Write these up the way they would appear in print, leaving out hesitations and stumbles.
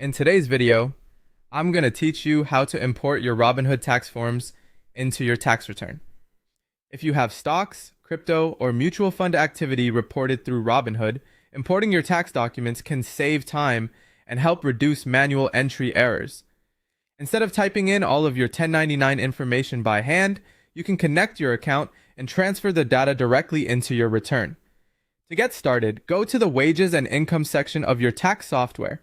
In today's video, I'm going to teach you how to import your Robinhood tax forms into your tax return. If you have stocks, crypto, or mutual fund activity reported through Robinhood, importing your tax documents can save time and help reduce manual entry errors. Instead of typing in all of your 1099 information by hand, you can connect your account and transfer the data directly into your return. To get started, go to the Wages and Income section of your tax software.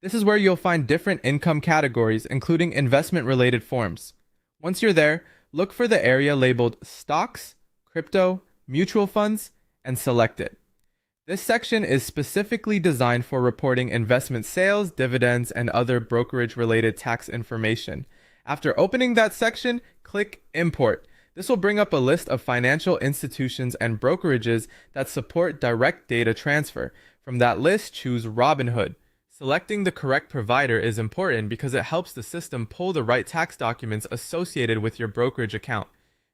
This is where you'll find different income categories, including investment-related forms. Once you're there, look for the area labeled Stocks, Crypto, Mutual Funds, and select it. This section is specifically designed for reporting investment sales, dividends, and other brokerage-related tax information. After opening that section, click Import. This will bring up a list of financial institutions and brokerages that support direct data transfer. From that list, choose Robinhood. Selecting the correct provider is important because it helps the system pull the right tax documents associated with your brokerage account.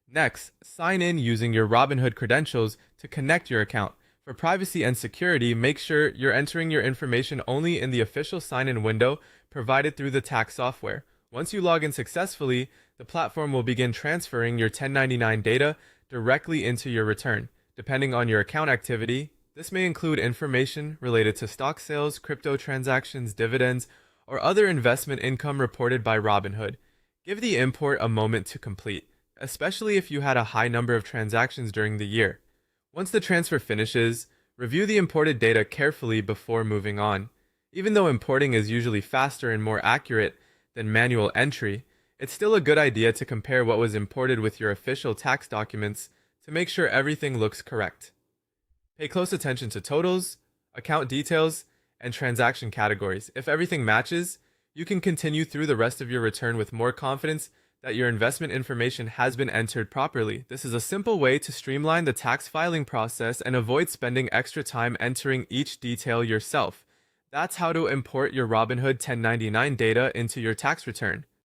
Next, sign in using your Robinhood credentials to connect your account. For privacy and security, make sure you're entering your information only in the official sign-in window provided through the tax software. Once you log in successfully, the platform will begin transferring your 1099 data directly into your return. Depending on your account activity, this may include information related to stock sales, crypto transactions, dividends, or other investment income reported by Robinhood. Give the import a moment to complete, especially if you had a high number of transactions during the year. Once the transfer finishes, review the imported data carefully before moving on. Even though importing is usually faster and more accurate than manual entry, it's still a good idea to compare what was imported with your official tax documents to make sure everything looks correct. Pay close attention to totals, account details, and transaction categories. If everything matches, you can continue through the rest of your return with more confidence that your investment information has been entered properly. This is a simple way to streamline the tax filing process and avoid spending extra time entering each detail yourself. That's how to import your Robinhood 1099 data into your tax return.